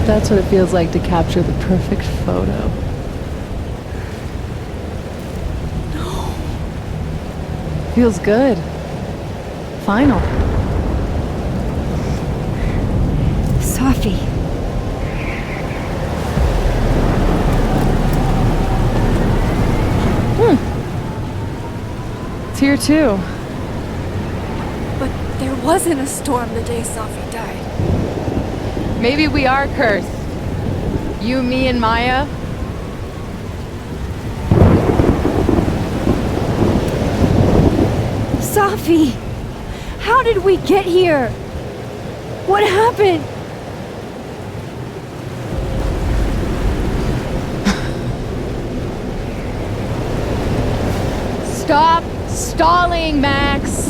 That's what it feels like to capture the perfect photo. No. Feels good. Final. Safi. It's here too. But there wasn't a storm the day Safi died. Maybe we are cursed. You, me, and Maya. Safi! How did we get here? What happened? Stop stalling, Max!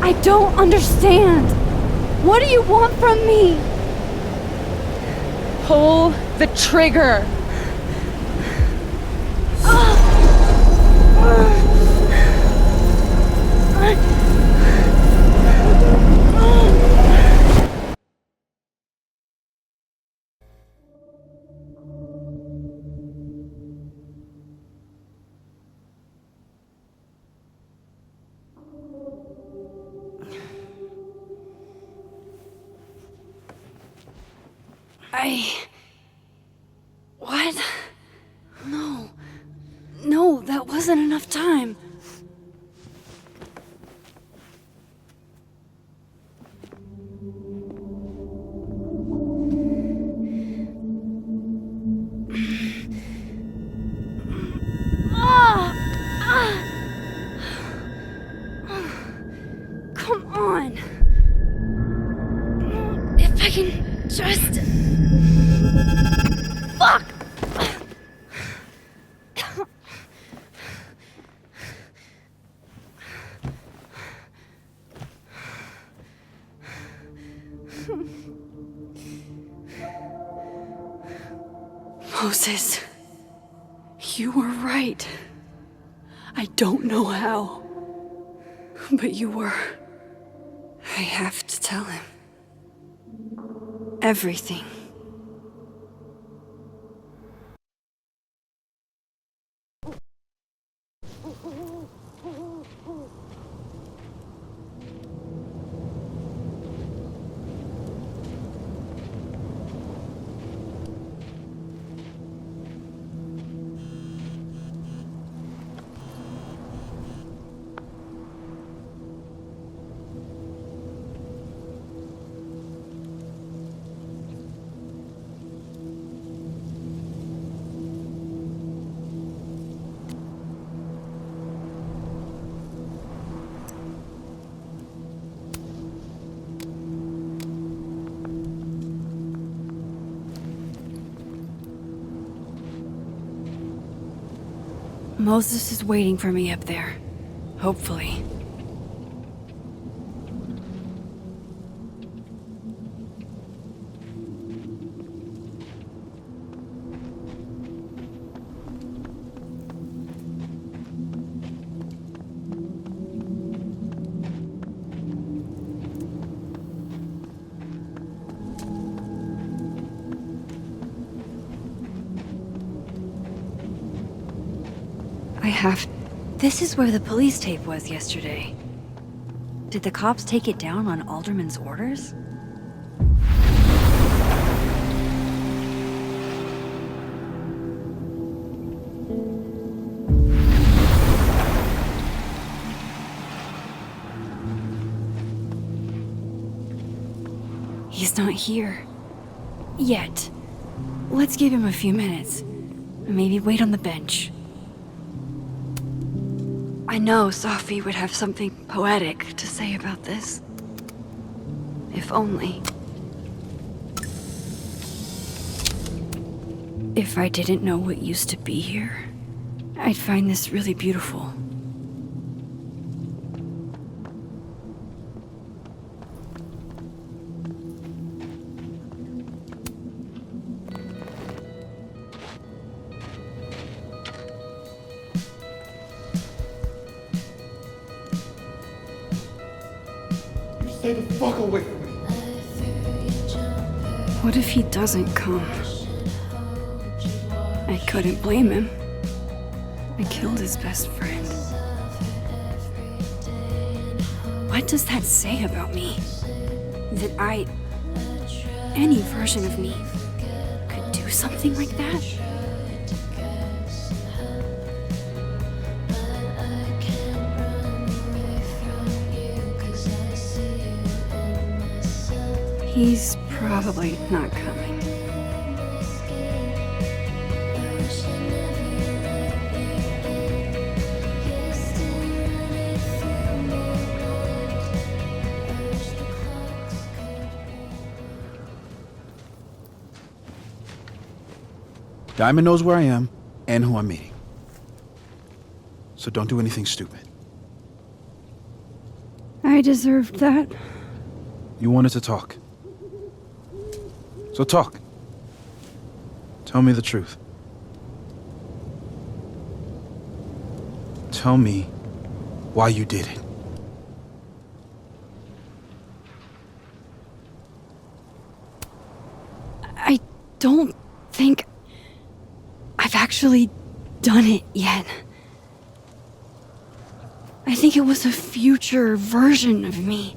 I don't understand. What do you want from me? Pull the trigger! What? No. No, that wasn't enough time. Come on. If I can just... Fuck! Moses, you were right. I don't know how, but you were. I have to tell him. Everything. Moses is waiting for me up there. Hopefully. This is where the police tape was yesterday. Did the cops take it down on Alderman's orders? He's not here. Yet. Let's give him a few minutes. Maybe wait on the bench. I know Safi would have something poetic to say about this. If only. If I didn't know what used to be here, I'd find this really beautiful. Stay the fuck away from me. What if he doesn't come? I couldn't blame him. I killed his best friend. What does that say about me? That any version of me, could do something like that? He's probably not coming. Diamond knows where I am and who I'm meeting. So don't do anything stupid. I deserved that. You wanted to talk. So talk. Tell me the truth. Tell me why you did it. I don't think I've actually done it yet. I think it was a future version of me.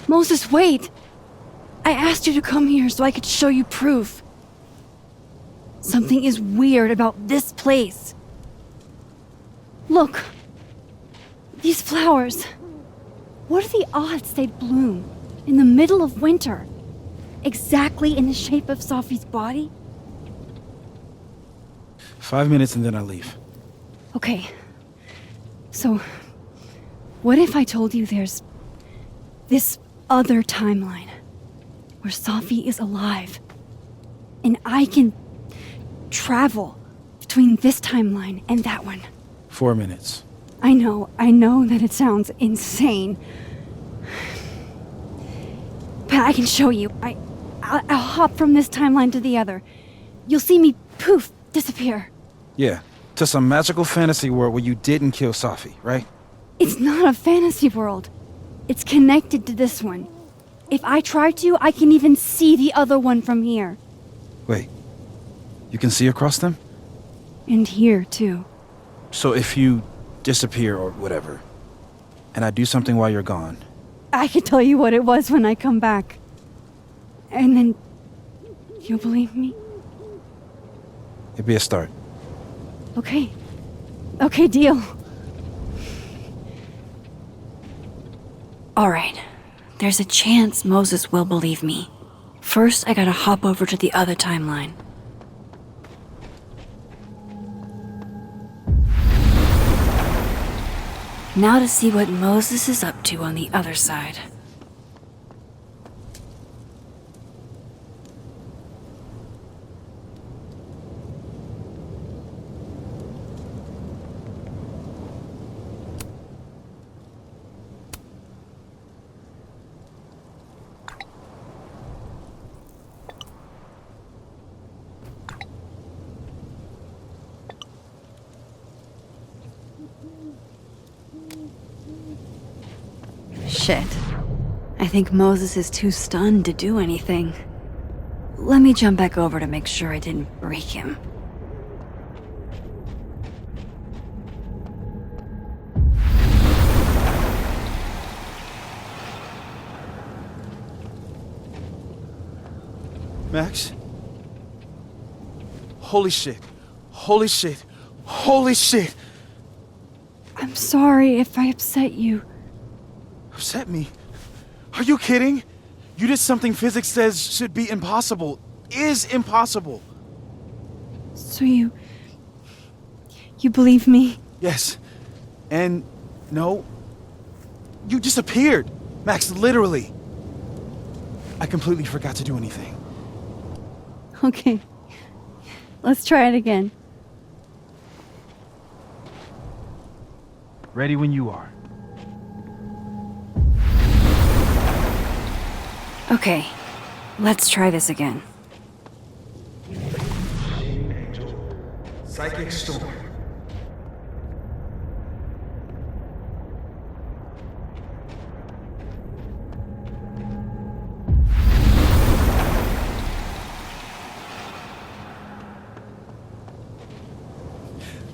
Moses, wait! I asked you to come here so I could show you proof. Something is weird about this place. Look. These flowers. What are the odds they'd bloom in the middle of winter? Exactly in the shape of Sophie's body? 5 minutes and then I leave. Okay. So, what if I told you there's this other timeline where Sophie is alive and I can travel between this timeline and that one? 4 minutes. I know that it sounds insane. But I can show you. I'll hop from this timeline to the other. You'll see me, poof, disappear. Yeah, to some magical fantasy world where you didn't kill Safi, right? It's not a fantasy world. It's connected to this one. If I try to, I can even see the other one from here. Wait, you can see across them? And here, too. So if you disappear or whatever, and I do something while you're gone, I can tell you what it was when I come back. And then you'll believe me? it'd be a start. Okay. Okay, deal. All right. There's a chance Moses will believe me. First, I gotta hop over to the other timeline. Now to see what Moses is up to on the other side. Shit. I think Moses is too stunned to do anything. Let me jump back over to make sure I didn't break him. Max? Holy shit. Holy shit. Holy shit! I'm sorry if I upset you. Upset me? Are you kidding? You did something physics says should be impossible. Is impossible. So you believe me? Yes. And no. You disappeared. Max, literally. I completely forgot to do anything. Okay. Let's try it again. Ready when you are. Okay. Let's try this again. Psychic storm.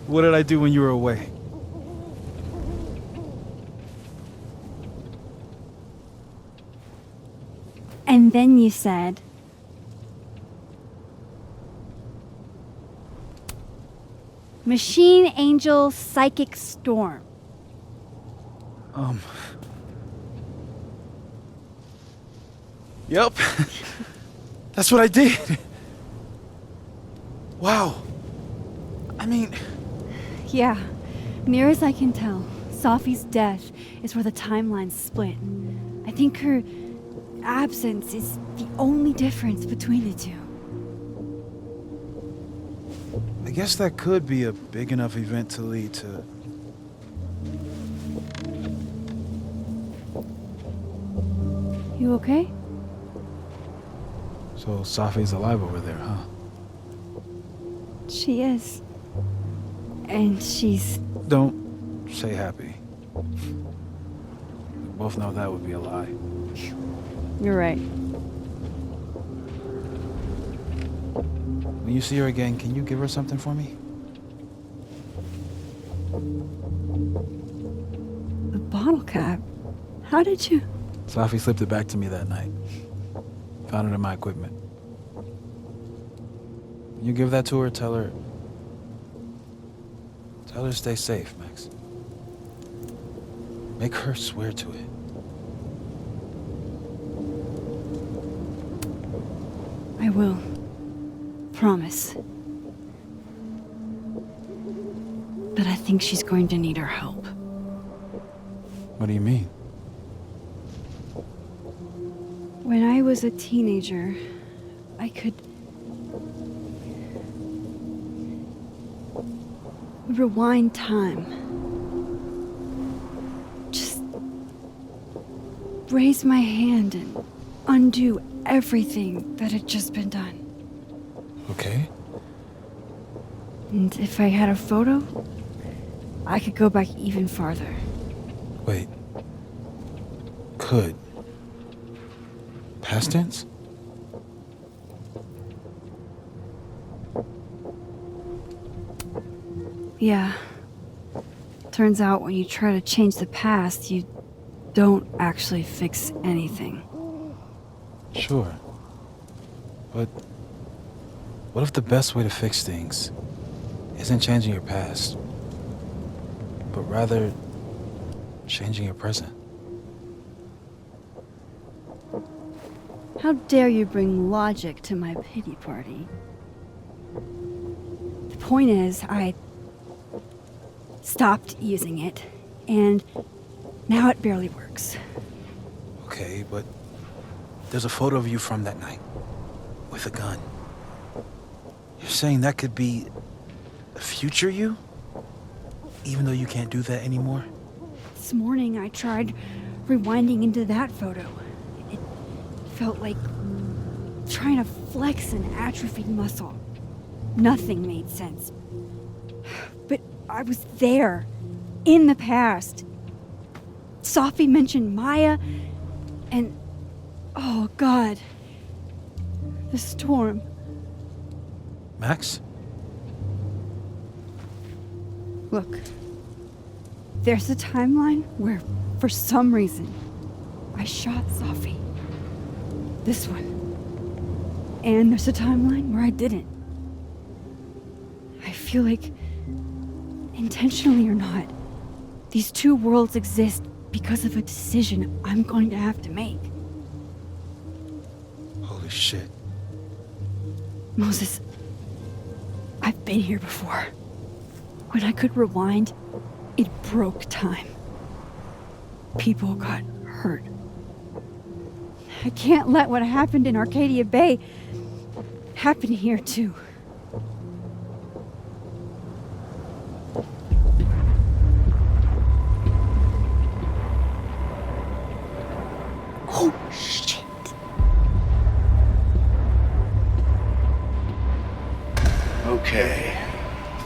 What did I do when you were away? And then you said, Machine Angel Psychic Storm. Yep. That's what I did. Wow. I mean, Yeah, near as I can tell, Safi's death is where the timelines split. I think her absence is the only difference between the two. I guess that could be a big enough event to lead to... You okay? So Safi's alive over there, huh? She is. And she's... Don't say happy. We both know that would be a lie. You're right. When you see her again, can you give her something for me? The bottle cap? How did you... Safi slipped it back to me that night. Found it in my equipment. When you give that to her, tell her to stay safe, Max. Make her swear to it. I will. Promise. But I think she's going to need our help. What do you mean? When I was a teenager, I could rewind time. Just raise my hand and undo everything that had just been done. Okay. And if I had a photo, I could go back even farther. Wait. Could. Past tense? Yeah. Turns out when you try to change the past, you don't actually fix anything. Sure. But what if the best way to fix things isn't changing your past, but rather changing your present? How dare you bring logic to my pity party? The point is, I stopped using it, and now it barely works. Okay, but there's a photo of you from that night with a gun. You're saying that could be a future you? Even though you can't do that anymore? This morning I tried rewinding into that photo. It felt like trying to flex an atrophied muscle. Nothing made sense. But I was there, in the past. Safi mentioned Maya, and oh God, the storm. Max? Look, there's a timeline where, for some reason, I shot Safi. This one. And there's a timeline where I didn't. I feel like, intentionally or not, these two worlds exist because of a decision I'm going to have to make. Holy shit. Moses, I've been here before. When I could rewind, it broke time. People got hurt. I can't let what happened in Arcadia Bay happen here too. Oh, shit. Okay.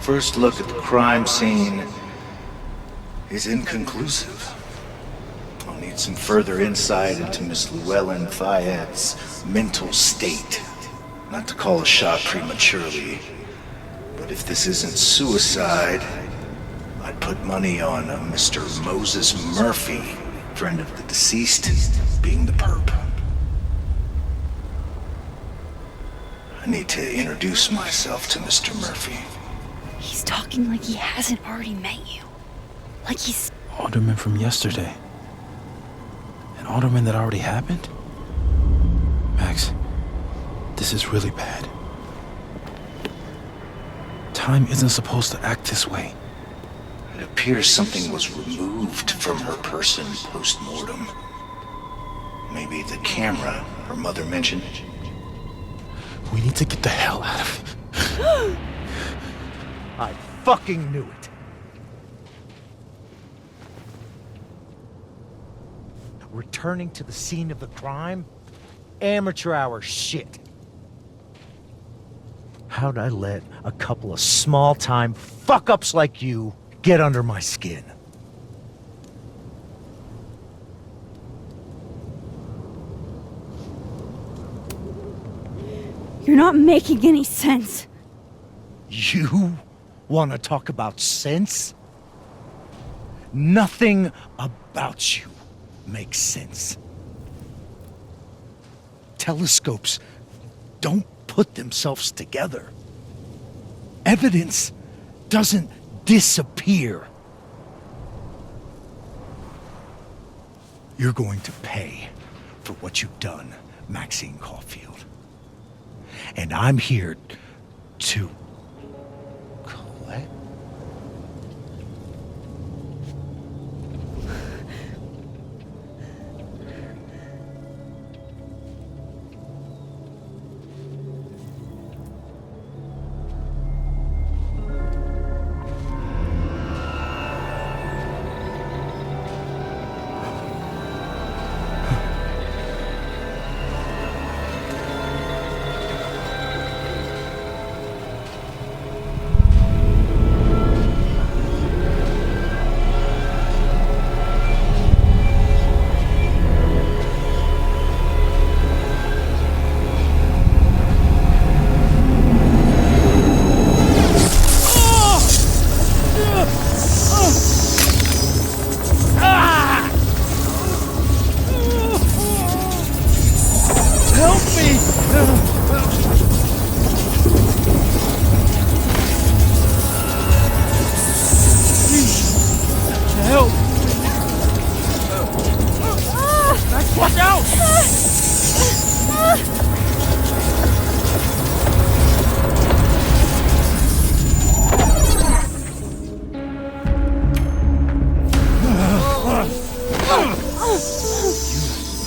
First look at the crime scene is inconclusive. I'll need some further insight into Miss Llewellyn Fayette's mental state. Not to call a shot prematurely, But if this isn't suicide, I'd put money on a Mr. Moses Murphy, friend of the deceased, being the perp. I need to introduce myself to Mr. Murphy. He's talking like he hasn't already met you. Like he's... Alderman from yesterday. An alderman that already happened? Max, this is really bad. Time isn't supposed to act this way. It appears something was removed from her person post-mortem. Maybe the camera her mother mentioned. We need to get the hell out of here. I fucking knew it. Returning to the scene of the crime? Amateur hour shit. How'd I let a couple of small-time fuck-ups like you get under my skin? You're not making any sense. You want to talk about sense? Nothing about you makes sense. Telescopes don't put themselves together. Evidence doesn't disappear. You're going to pay for what you've done, Maxine Caulfield. And I'm here to collect.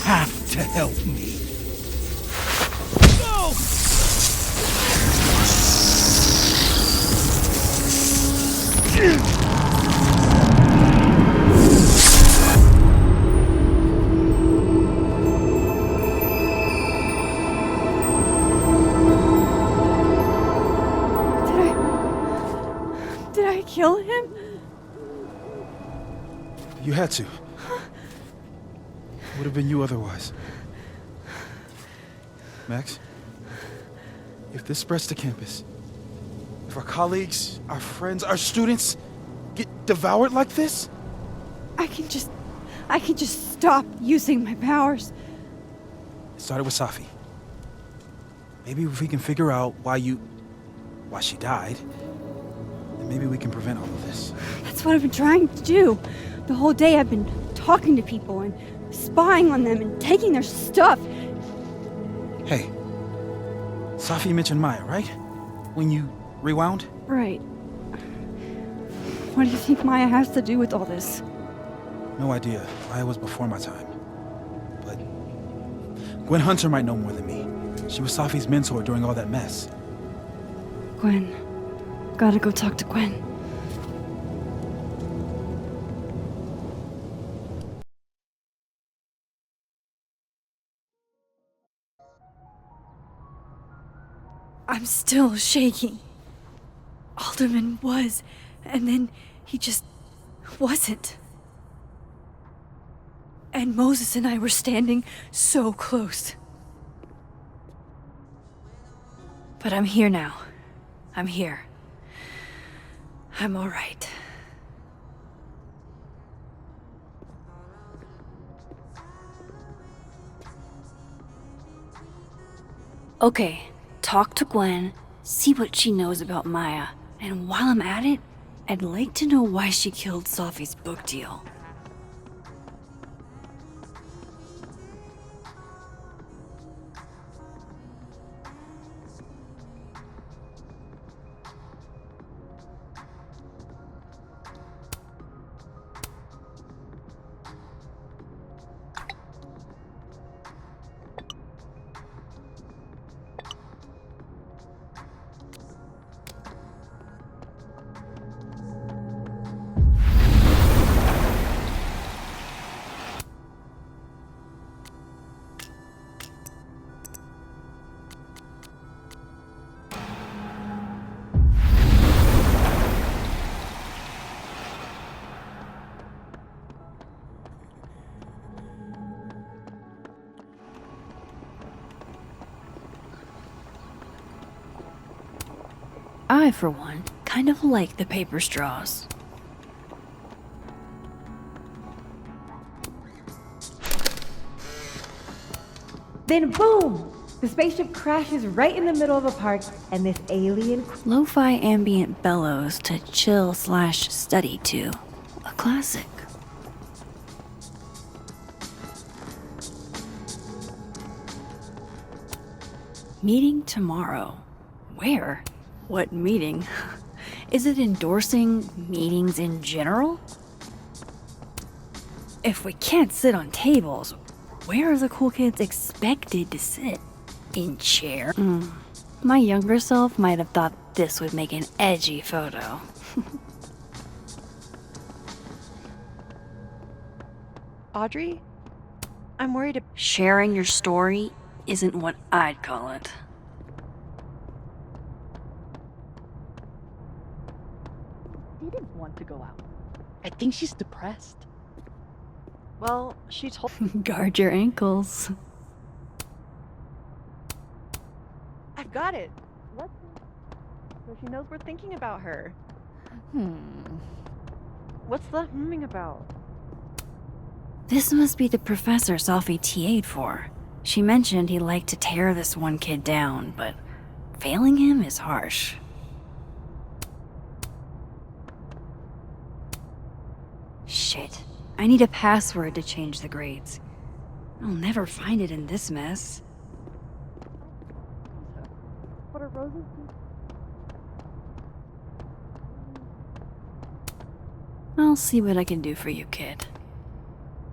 Have to help me. Did I kill him? You had to. Would have been you otherwise. Max, if this spreads to campus, if our colleagues, our friends, our students get devoured like this, I can just stop using my powers. it started with Safi. Maybe if we can figure out why she died, then maybe we can prevent all of this. That's what I've been trying to do. The whole day I've been talking to people and spying on them and taking their stuff. Hey, Safi mentioned Maya, right? When you rewound? Right. What do you think Maya has to do with all this? No idea. Maya was before my time. But Gwen Hunter might know more than me. She was Safi's mentor during all that mess. Gwen. Gotta go talk to Gwen. I'm still shaking. Alderman was, and then he just wasn't. And Moses and I were standing so close. But I'm here now. I'm here. I'm all right. Okay, talk to Gwen, see what she knows about Maya, and while I'm at it, I'd like to know why she killed Sophie's book deal. I, for one, kind of like the paper straws. Then boom! The spaceship crashes right in the middle of a park, and this alien... Lo-fi ambient bellows to chill/study to. A classic. Meeting tomorrow. Where? What meeting? Is it endorsing meetings in general? If we can't sit on tables, where are the cool kids expected to sit? In chair? My younger self might have thought this would make an edgy photo. Audrey? I'm worried. Sharing your story isn't what I'd call it. Didn't want to go out. I think she's depressed. Well, she told. Guard your ankles. I've got it. What? So she knows we're thinking about her. What's the humming about? This must be the professor Sophie TA'd for. She mentioned he liked to tear this one kid down, but failing him is harsh. Shit. I need a password to change the grades. I'll never find it in this mess. What are roses? I'll see what I can do for you, kid.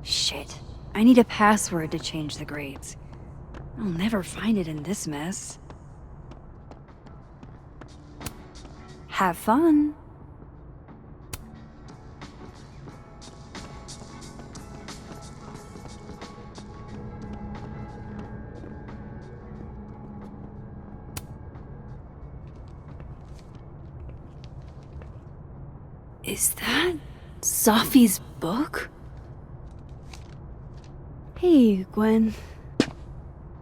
Shit. I need a password to change the grades. I'll never find it in this mess. Have fun. Is that Sophie's book? Hey, Gwen.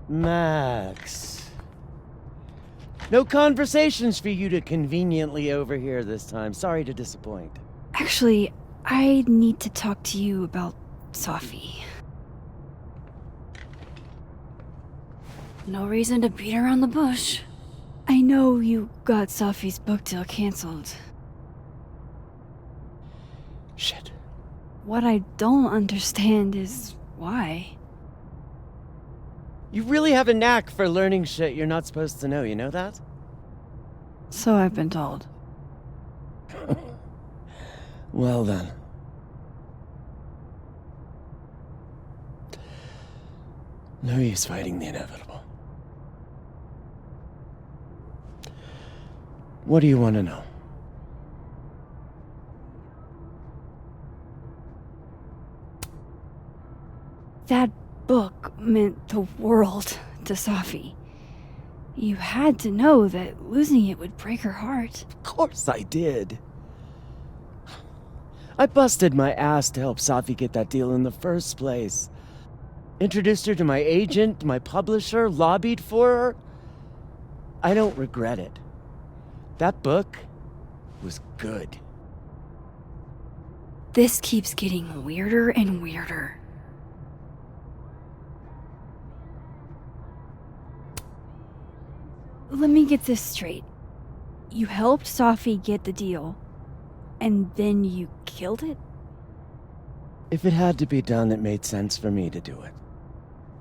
Max. No conversations for you to conveniently overhear this time. Sorry to disappoint. Actually, I need to talk to you about Sophie. No reason to beat around the bush. I know you got Sophie's book deal canceled. Shit. What I don't understand is why. You really have a knack for learning shit you're not supposed to know, you know that? So I've been told. Well then. No use fighting the inevitable. What do you want to know? That book meant the world to Sophie. You had to know that losing it would break her heart. Of course I did. I busted my ass to help Sophie get that deal in the first place. Introduced her to my agent, my publisher, lobbied for her. I don't regret it. That book was good. This keeps getting weirder and weirder. Let me get this straight. You helped Safi get the deal, and then you killed it? If it had to be done, it made sense for me to do it.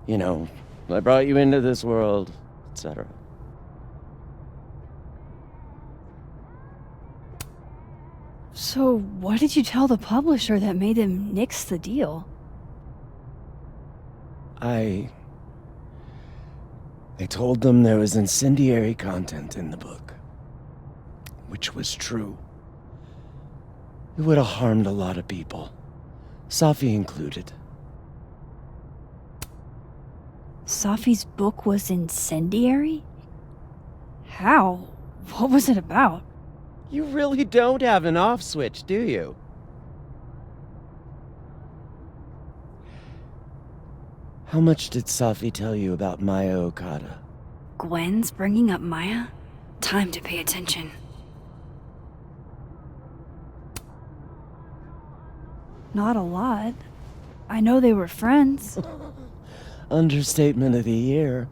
You know, I brought you into this world, etc. So, what did you tell the publisher that made them nix the deal? I told them there was incendiary content in the book. Which was true. It would have harmed a lot of people. Safi included. Safi's book was incendiary? How? What was it about? You really don't have an off switch, do you? How much did Safi tell you about Maya Okada? Gwen's bringing up Maya? Time to pay attention. Not a lot. I know they were friends. Understatement of the year.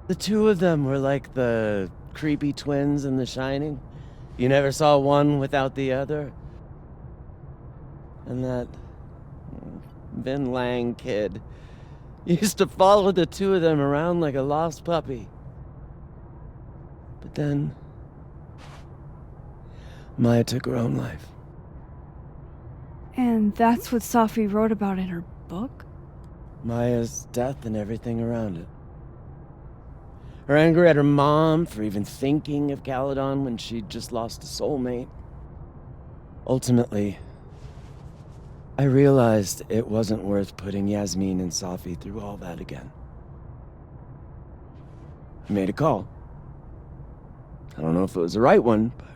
The two of them were like the creepy twins in The Shining. You never saw one without the other. And that Vin Lang kid used to follow the two of them around like a lost puppy. But then Maya took her own life. And that's what Safi wrote about in her book? Maya's death and everything around it. Her anger at her mom for even thinking of Caledon when she'd just lost a soulmate. Ultimately, I realized it wasn't worth putting Yasmin and Safi through all that again. I made a call. I don't know if it was the right one, but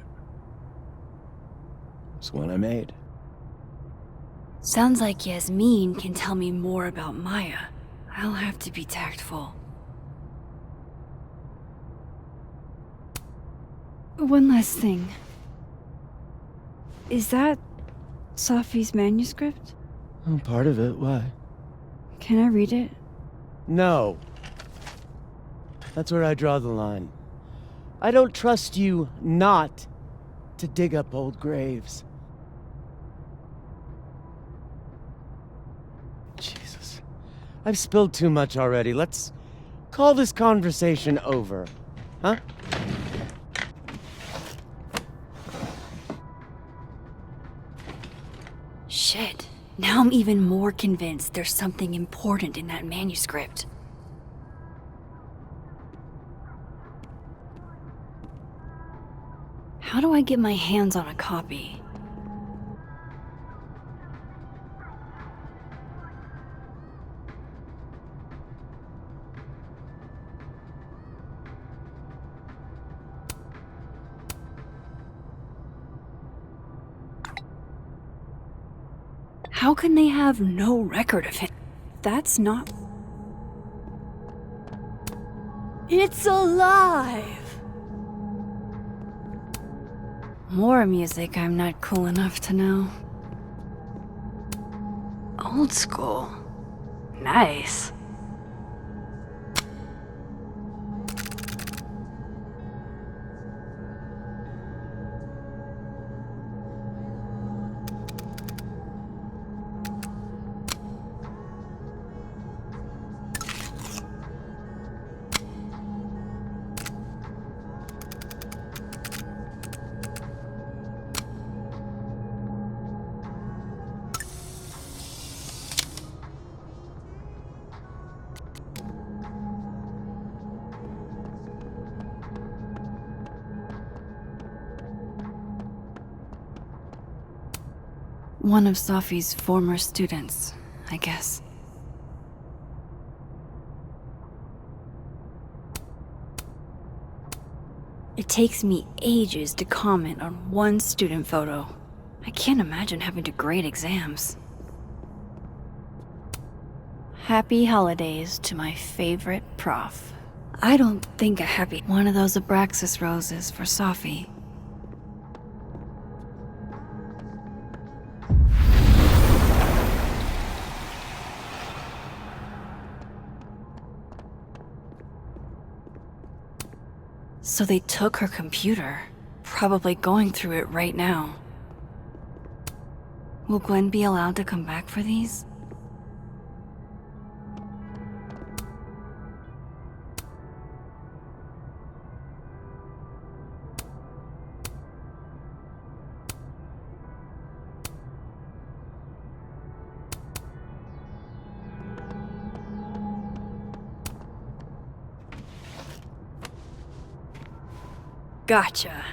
it's one I made. Sounds like Yasmin can tell me more about Maya. I'll have to be tactful. One last thing. Is that Safi's manuscript? Oh, part of it, why? Can I read it? No. That's where I draw the line. I don't trust you not to dig up old graves. Jesus. I've spilled too much already. Let's call this conversation over. Huh? Shit. Now I'm even more convinced there's something important in that manuscript. How do I get my hands on a copy? How can they have no record of him? That's not... It's alive! More music I'm not cool enough to know. Old school. Nice. One of Safi's former students, I guess. It takes me ages to comment on one student photo. I can't imagine having to grade exams. Happy holidays to my favorite prof. I don't think a happy one of those Abraxas roses for Safi. So they took her computer, probably going through it right now. Will Gwen be allowed to come back for these? Gotcha.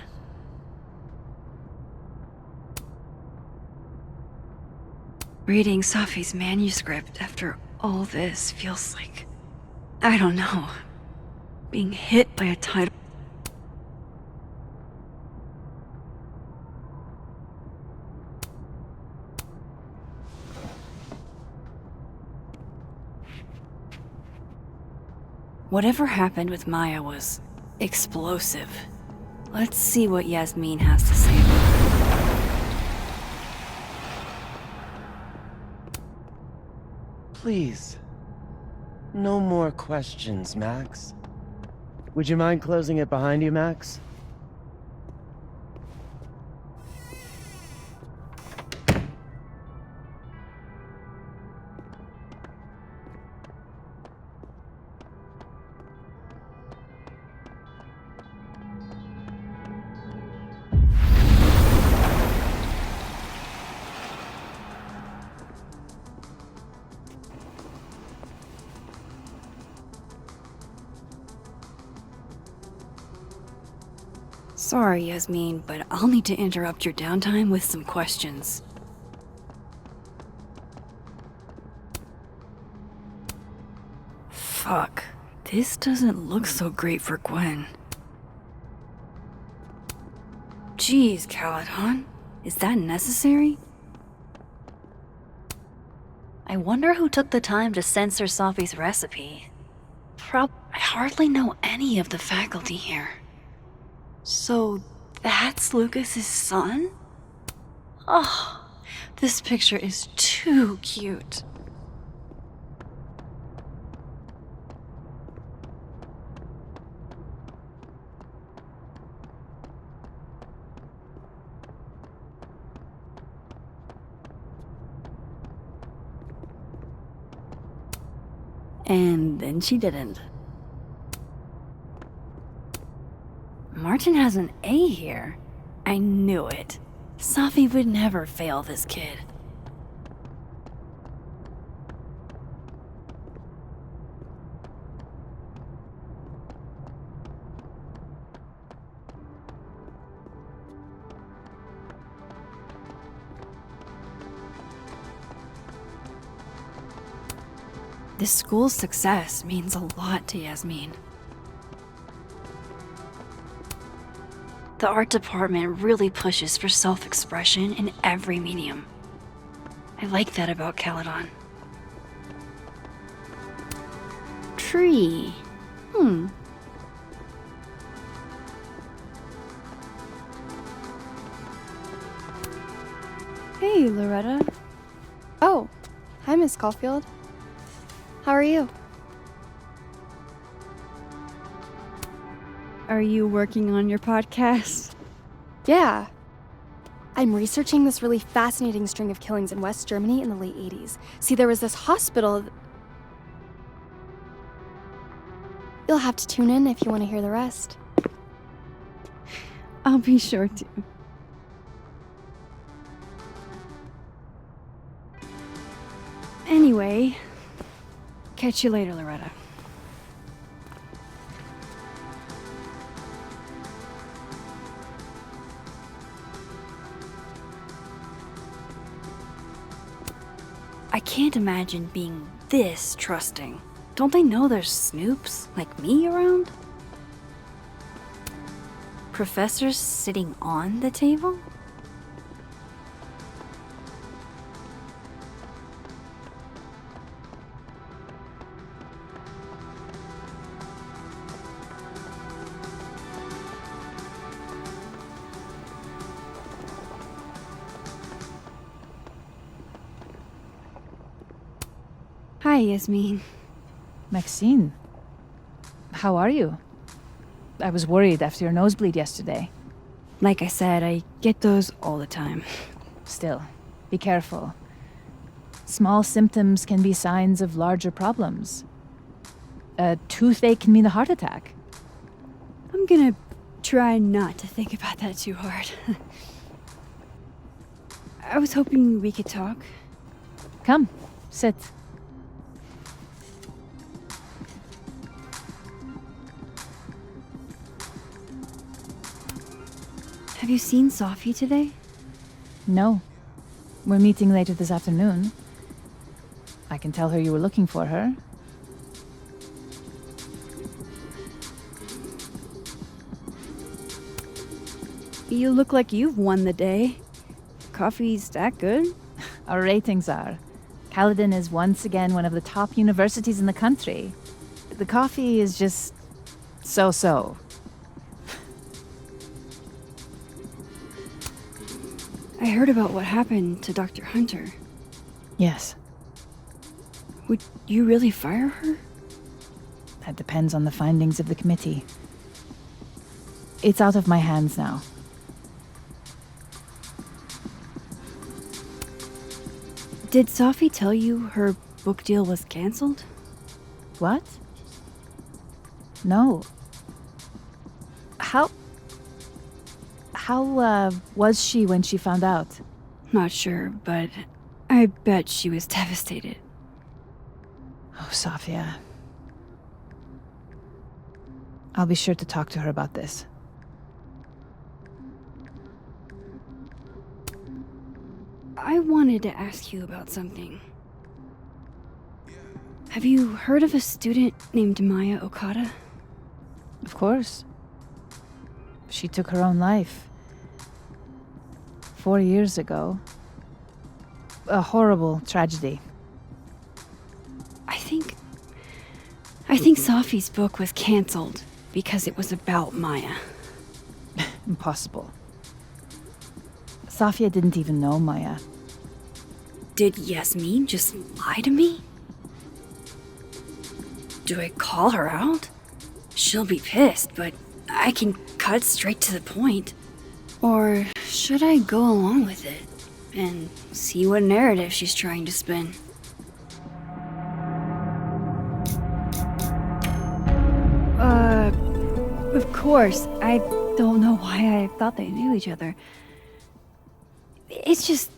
Reading Safi's manuscript after all this feels like, I don't know, being hit by a tidal. Whatever happened with Maya was explosive. Let's see what Yasmin has to say. Please. No more questions, Max. Would you mind closing it behind you, Max? Sorry, Yasmin, but I'll need to interrupt your downtime with some questions. Fuck. This doesn't look so great for Gwen. Jeez, Caledon. Is that necessary? I wonder who took the time to censor Safi's recipe. I hardly know any of the faculty here. So, that's Lucas's son? Oh, this picture is too cute. And then she didn't. Martin has an A here. I knew it. Safi would never fail this kid. This school's success means a lot to Yasmin. The art department really pushes for self-expression in every medium. I like that about Caledon. Tree. Hey, Loretta. Oh, hi, Miss Caulfield. How are you? Are you working on your podcast? Yeah. I'm researching this really fascinating string of killings in West Germany in the late 80s. See, there was this hospital. You'll have to tune in if you want to hear the rest. I'll be sure to. Anyway, catch you later, Loretta. I can't imagine being this trusting. Don't they know there's snoops like me around? Professors sitting on the table? Hi, Yasmin. Maxine, how are you? I was worried after your nosebleed yesterday. Like I said, I get those all the time. Still, be careful. Small symptoms can be signs of larger problems. A toothache can mean a heart attack. I'm gonna try not to think about that too hard. I was hoping we could talk. Come, sit. Have you seen Sophie today? No. We're meeting later this afternoon. I can tell her you were looking for her. You look like you've won the day. Coffee's that good? Our ratings are. Caledon is once again one of the top universities in the country. The coffee is just so-so. I heard about what happened to Dr. Hunter. Yes. Would you really fire her? That depends on the findings of the committee. It's out of my hands now. Did Sophie tell you her book deal was canceled? What? No. How was she when she found out? Not sure, but I bet she was devastated. Oh, Sophia. I'll be sure to talk to her about this. I wanted to ask you about something. Have you heard of a student named Maya Okada? Of course. She took her own life. 4 years ago. A horrible tragedy. I think Sophie's book was canceled because it was about Maya. Impossible. Sophia didn't even know Maya. Did Yasmin just lie to me? Do I call her out? She'll be pissed, but I can cut straight to the point. Or should I go along with it and see what narrative she's trying to spin? Of course. I don't know why I thought they knew each other. It's just...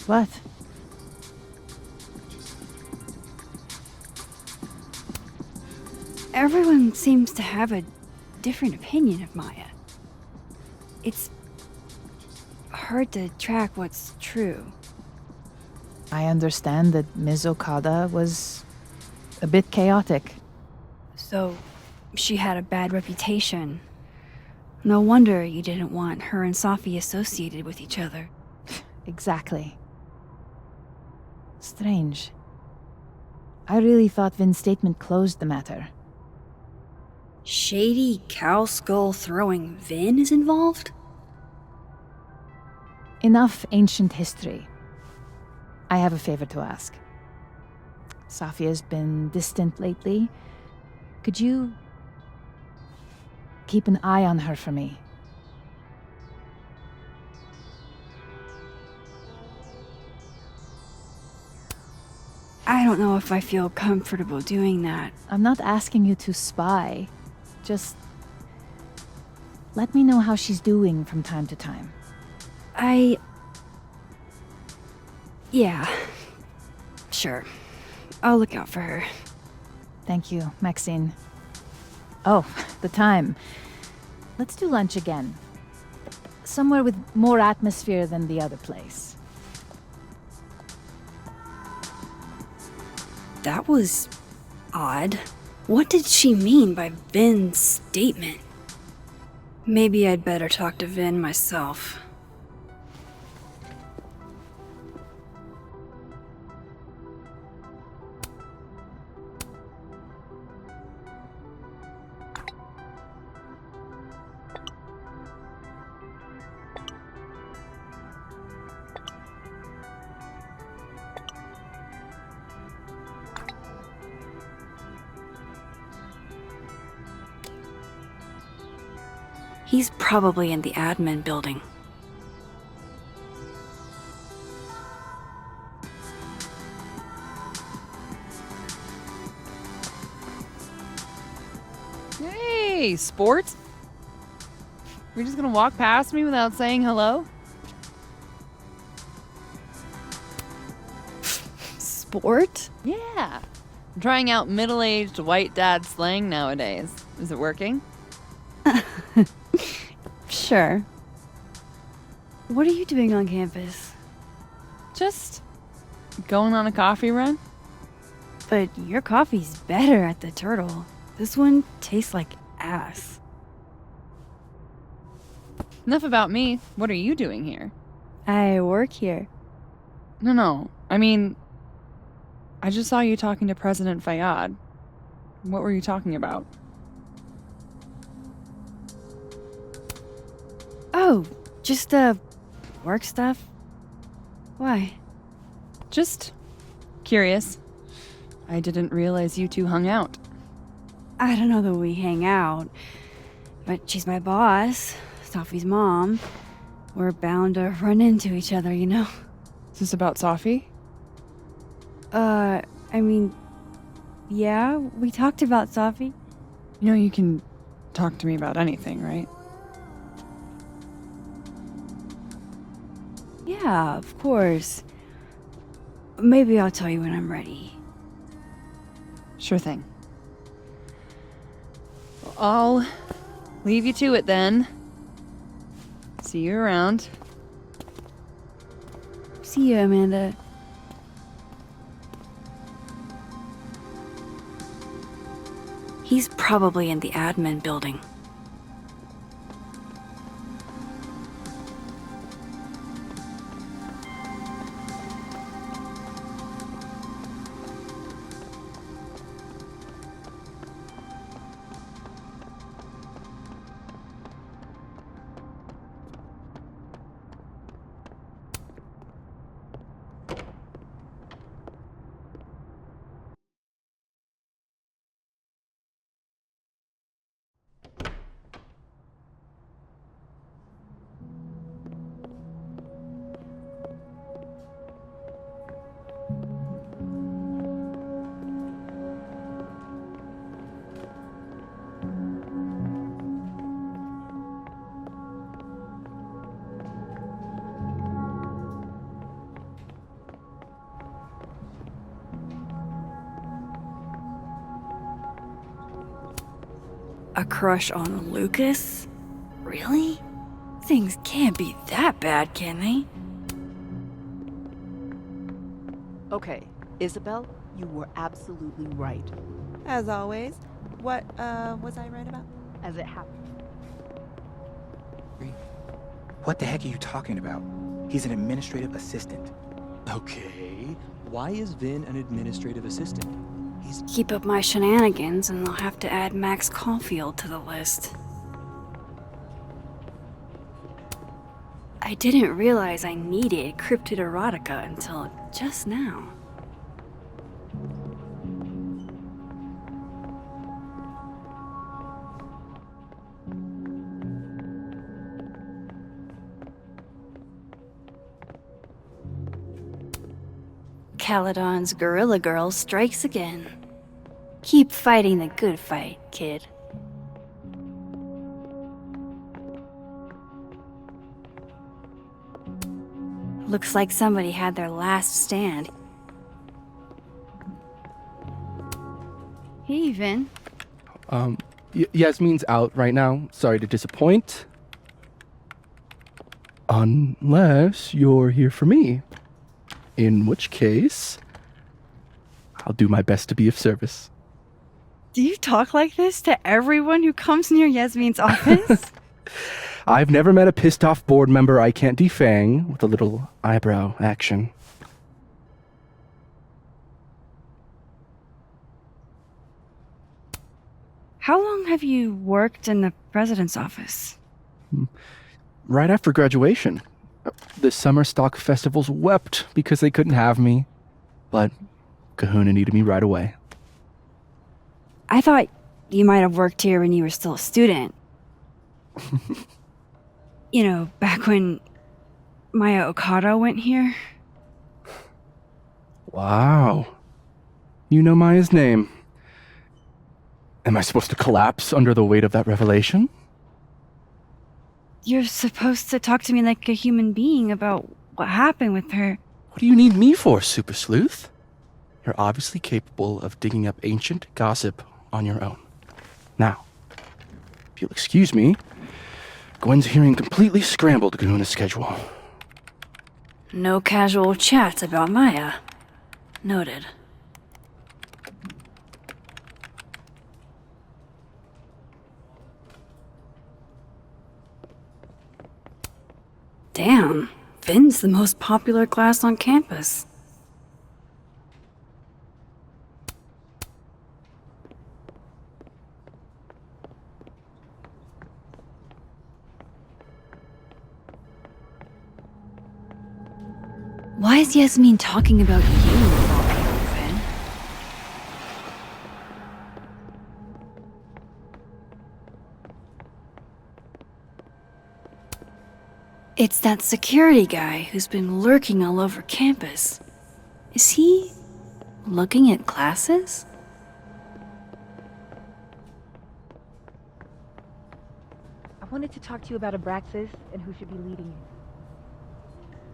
What? Everyone seems to have a different opinion of Maya. It's hard to track what's true. I understand that Ms. Okada was a bit chaotic. So, she had a bad reputation. No wonder you didn't want her and Sophie associated with each other. Exactly. Strange. I really thought Vin's statement closed the matter. Shady cow skull throwing Vin is involved? Enough ancient history. I have a favor to ask. Sophia's been distant lately. Could you keep an eye on her for me? I don't know if I feel comfortable doing that. I'm not asking you to spy. Just let me know how she's doing from time to time. Yeah. Sure. I'll look out for her. Thank you, Maxine. Oh, the time. Let's do lunch again. Somewhere with more atmosphere than the other place. That was odd. What did she mean by Vin's statement? Maybe I'd better talk to Vin myself. He's probably in the admin building. Hey, sport. You're just gonna walk past me without saying hello? Sport? Yeah. I'm trying out middle-aged white dad slang nowadays. Is it working? Sure. What are you doing on campus? Just going on a coffee run? But your coffee's better at the Turtle. This one tastes like ass. Enough about me. What are you doing here? I work here. No. I mean, I just saw you talking to President Fayyad. What were you talking about? Oh, just, work stuff? Why? Just curious. I didn't realize you two hung out. I don't know that we hang out, but she's my boss, Sophie's mom. We're bound to run into each other, you know? Is this about Sophie? I mean, yeah, we talked about Sophie. You know you can talk to me about anything, right? Yeah, of course. Maybe I'll tell you when I'm ready. Sure thing. Well, I'll leave you to it then. See you around. See you, Amanda. He's probably in the admin building. A crush on Lucas? Really? Things can't be that bad, can they? Okay, Isabel, you were absolutely right. As always. What, was I right about? As it happened. What the heck are you talking about? He's an administrative assistant. Okay, why is Vin an administrative assistant? Keep up my shenanigans and they'll have to add Max Caulfield to the list. I didn't realize I needed cryptid erotica until just now. Caledon's Gorilla Girl strikes again. Keep fighting the good fight, kid. Looks like somebody had their last stand. Hey, Vin. Yasmin's out right now. Sorry to disappoint. Unless you're here for me. In which case, I'll do my best to be of service. Do you talk like this to everyone who comes near Yasmin's office? I've never met a pissed off board member I can't defang with a little eyebrow action. How long have you worked in the president's office? Right after graduation. The summer stock festivals wept because they couldn't have me. But Kahuna needed me right away. I thought you might have worked here when you were still a student. You know, back when Maya Okada went here? Wow. You know Maya's name. Am I supposed to collapse under the weight of that revelation? You're supposed to talk to me like a human being about what happened with her. What do you need me for, Super Sleuth? You're obviously capable of digging up ancient gossip on your own. Now, if you'll excuse me, Gwen's hearing completely scrambled Kahuna's schedule. No casual chats about Maya. Noted. Damn, Vin's the most popular class on campus. Why is Yasmin talking about you of all people, Vin? It's that security guy who's been lurking all over campus. Is he looking at classes? I wanted to talk to you about Abraxas and who should be leading it.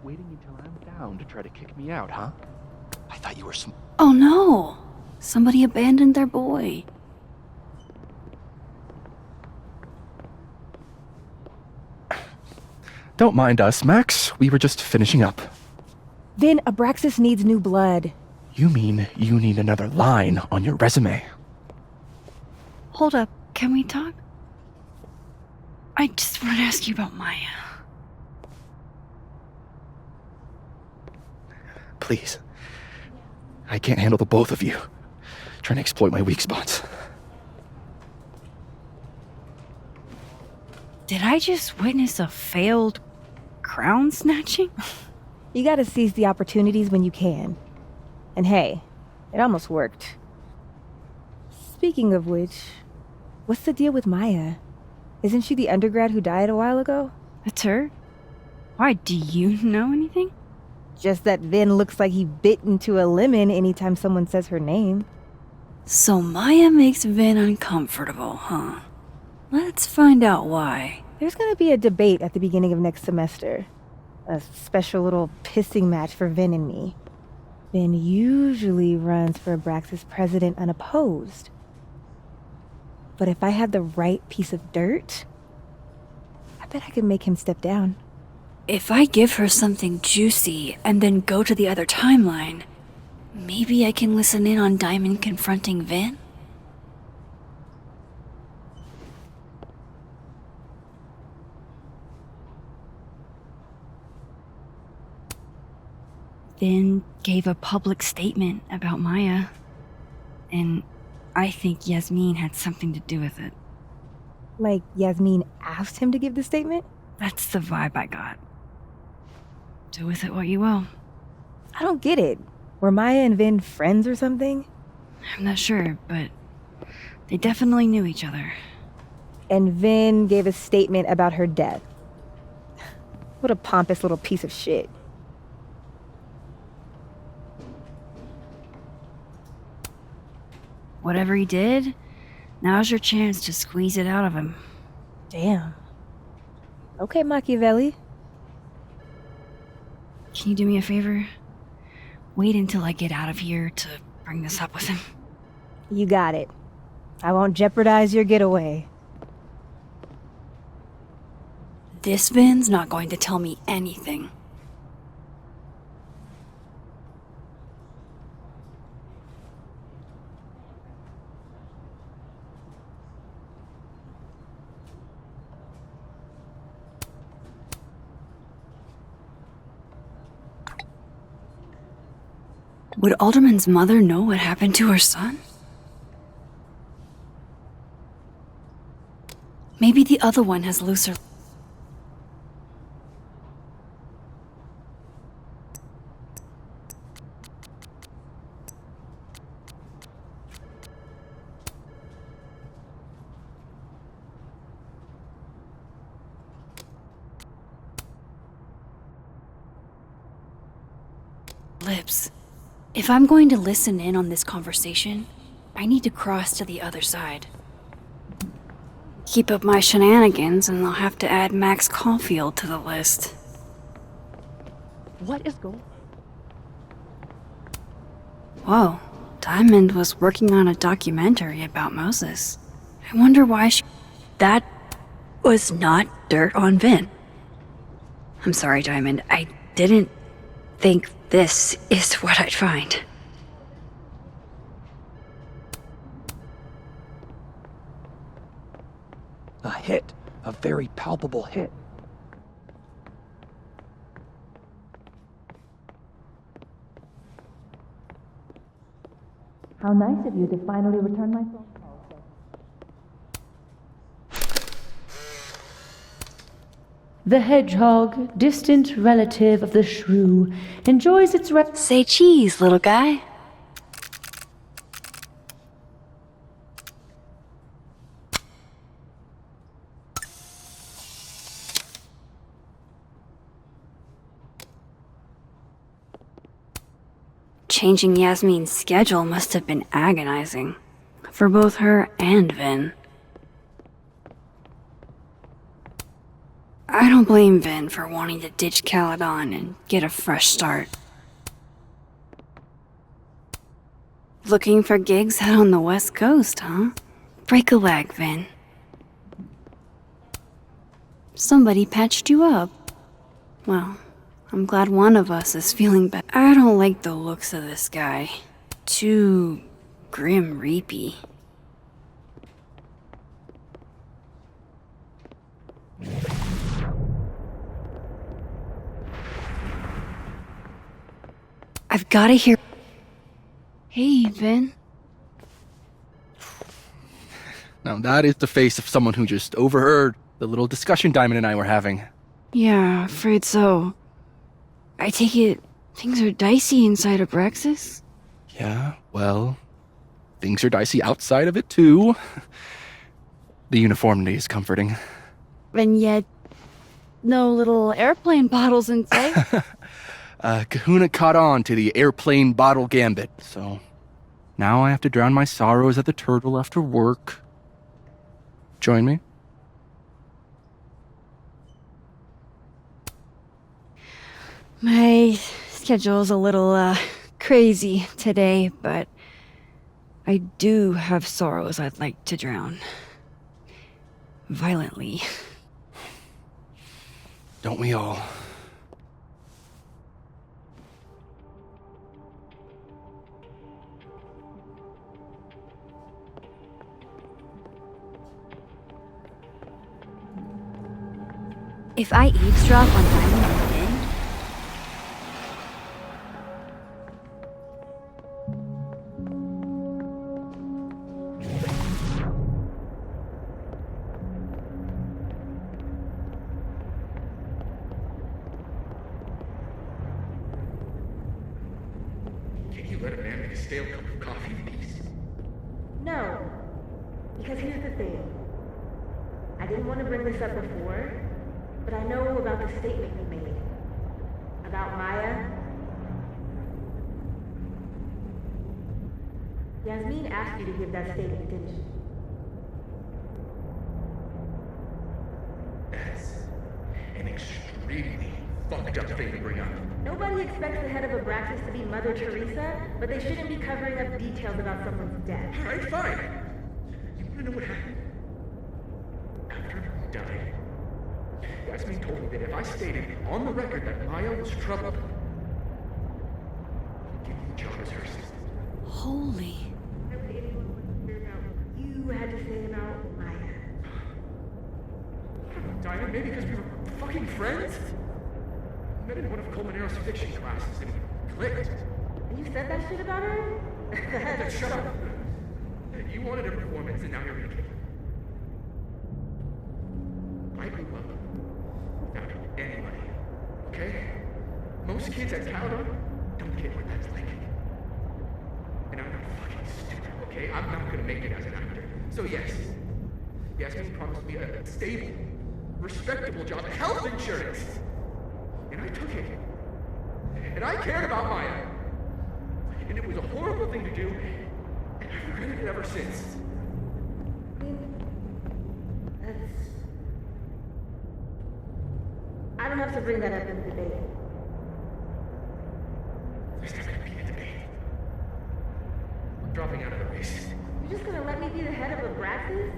Waiting until I'm down to try to kick me out, huh? I thought you were some... Oh no! Somebody abandoned their boy. Don't mind us, Max. We were just finishing up. Vin, Abraxas needs new blood. You mean you need another line on your resume? Hold up, can we talk? I just want to ask you about Maya. Please. I can't handle the both of you. Trying to exploit my weak spots. Did I just witness a failed crown snatching? You gotta seize the opportunities when you can. And hey, it almost worked. Speaking of which, what's the deal with Maya? Isn't she the undergrad who died a while ago? That's her? Why, do you know anything? Just that Vin looks like he bit into a lemon anytime someone says her name. So Maya makes Vin uncomfortable, huh? Let's find out why. There's gonna be a debate at the beginning of next semester. A special little pissing match for Vin and me. Vin usually runs for Abraxas president unopposed. But if I had the right piece of dirt, I bet I could make him step down. If I give her something juicy and then go to the other timeline, maybe I can listen in on Diamond confronting Vin? Vin gave a public statement about Maya, and I think Yasmin had something to do with it. Like Yasmin asked him to give the statement? That's the vibe I got. Do with it what you will. I don't get it. Were Maya and Vin friends or something? I'm not sure, but they definitely knew each other. And Vin gave a statement about her death. What a pompous little piece of shit. Whatever he did, now's your chance to squeeze it out of him. Damn. Okay, Machiavelli. Can you do me a favor? Wait until I get out of here to bring this up with him. You got it. I won't jeopardize your getaway. This Vin's not going to tell me anything. Would Alderman's mother know what happened to her son? Maybe the other one has looser... lips. If I'm going to listen in on this conversation, I need to cross to the other side. Keep up my shenanigans and I'll have to add Max Caulfield to the list. What is going? Whoa, Diamond was working on a documentary about Moses. I wonder why That was not dirt on Vin. I'm sorry, Diamond. I didn't think this is what I'd find. A hit. A very palpable hit. How nice of you to finally return my phone call. The hedgehog, distant relative of the shrew, enjoys its Say cheese, little guy. Changing Yasmin's schedule must have been agonizing. For both her and Vin. I don't blame Vin for wanting to ditch Caledon and get a fresh start. Looking for gigs out on the West Coast, huh? Break a leg, Vin. Somebody patched you up. Well, I'm glad one of us is feeling better. I don't like the looks of this guy. Too grim reapy. I've gotta hear. Hey, Vin. Now that is the face of someone who just overheard the little discussion Diamond and I were having. Yeah, afraid so. I take it things are dicey inside of Brexis? Yeah, well, things are dicey outside of it too. The uniformity is comforting. And yet, no little airplane bottles in sight. Kahuna caught on to the airplane bottle gambit, so now I have to drown my sorrows at the Turtle after work. Join me? My schedule's a little, crazy today, but I do have sorrows I'd like to drown. Violently. Don't we all? If I eavesdrop on Diamond and Vin, Can you let a man make a stale cup of coffee in peace? No. Because here's the thing. I didn't want to bring this up before, but I know about the statement you made. About Maya. Yasmin asked you to give that statement, didn't she? That's an extremely fucked up thing to bring up. Nobody expects the head of Abraxas to be Mother Teresa, but they shouldn't be covering up details about someone's death. Alright, fine. You wanna know what happened? After he died, Yasmin told me that if I stated on the record that Maya was troubled, he'd give me the job as her assistant. holy. What would anyone want to hear about what you had to say about Maya? Diamond, maybe because we were fucking friends? I met in one of Colmenaro's fiction classes and it clicked. And you said that shit about her? Shut up. You wanted a performance and now you're gonna kill her. I grew up without anybody, okay? Most kids at Caledon don't get what that's like. And I'm not fucking stupid, okay? I'm not gonna make it as an actor. So yes, Yasmin promised me a stable, respectable job, health insurance. And I took it. And I cared about Maya. and it was a horrible thing to do, and I've regretted it ever since. I don't have to bring that up in the debate. There's not gonna be a debate. I'm dropping out of the race. You're just gonna let me be the head of Abraxas?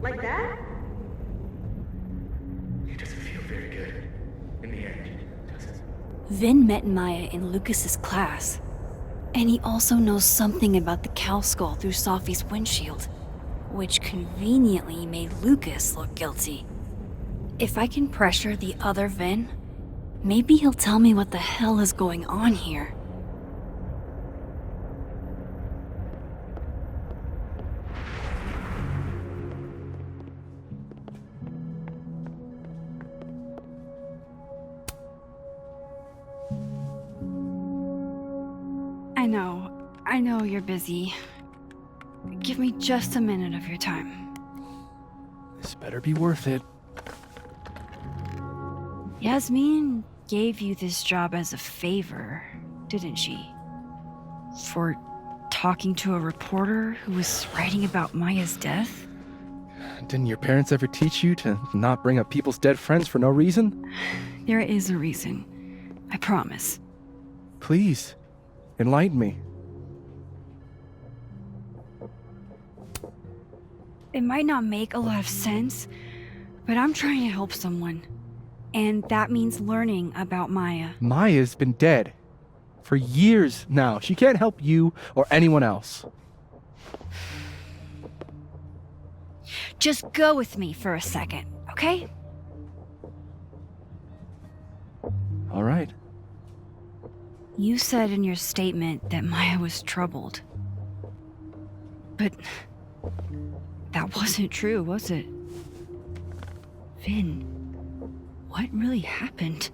Like that? It doesn't feel very good in the end, does it? Vin met Maya in Lucas's class, and he also knows something about the cow skull through Sophie's windshield, which conveniently made Lucas look guilty. If I can pressure the other Vin, maybe he'll tell me what the hell is going on here. I know you're busy. Give me just a minute of your time. This better be worth it. Yasmin gave you this job as a favor, didn't she? For talking to a reporter who was writing about Maya's death? Didn't your parents ever teach you to not bring up people's dead friends for no reason? There is a reason. I promise. Please, enlighten me. It might not make a lot of sense, but I'm trying to help someone. And that means learning about Maya. Maya's been dead for years now. She can't help you or anyone else. Just go with me for a second, okay? All right. You said in your statement that Maya was troubled. But that wasn't true, was it? Vin, what really happened?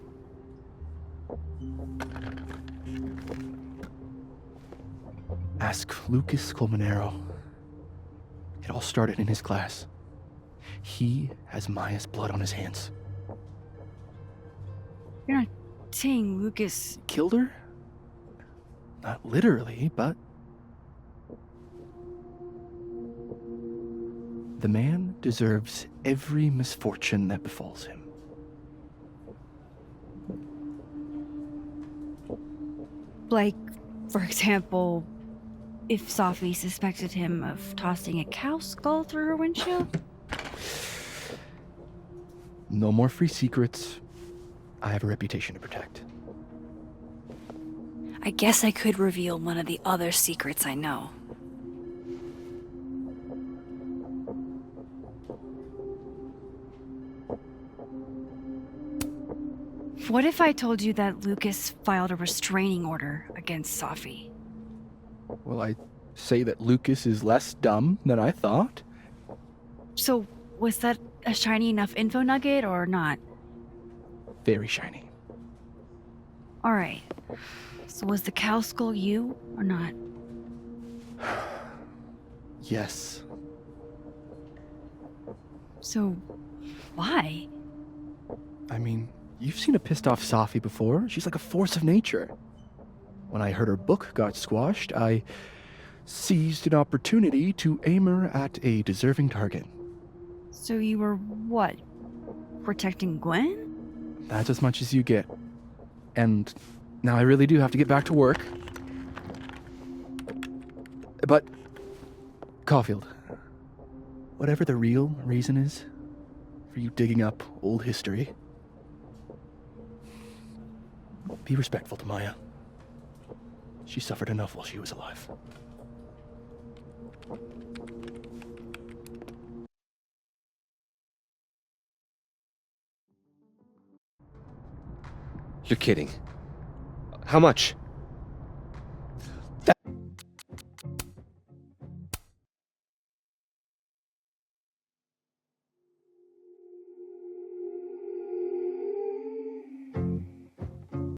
Ask Lucas Colmenero. It all started in his class. He has Maya's blood on his hands. You're not saying Lucas Killed her? Not literally, but... The man deserves every misfortune that befalls him. Like, for example, if Sophie suspected him of tossing a cow skull through her windshield? No more free secrets. I have a reputation to protect. I guess I could reveal one of the other secrets I know. What if I told you that Lucas filed a restraining order against Sophie? Will I say that Lucas is less dumb than I thought? So, was that a shiny enough info nugget or not? Very shiny. Alright. So was the cow skull you or not? Yes. So, why? I mean, you've seen a pissed off Sophie before. She's like a force of nature. When I heard her book got squashed, I seized an opportunity to aim her at a deserving target. So you were what? Protecting Gwen? That's as much as you get. And now I really do have to get back to work. But, Caulfield, whatever the real reason is for you digging up old history, be respectful to Maya. She suffered enough while she was alive. You're kidding. How much?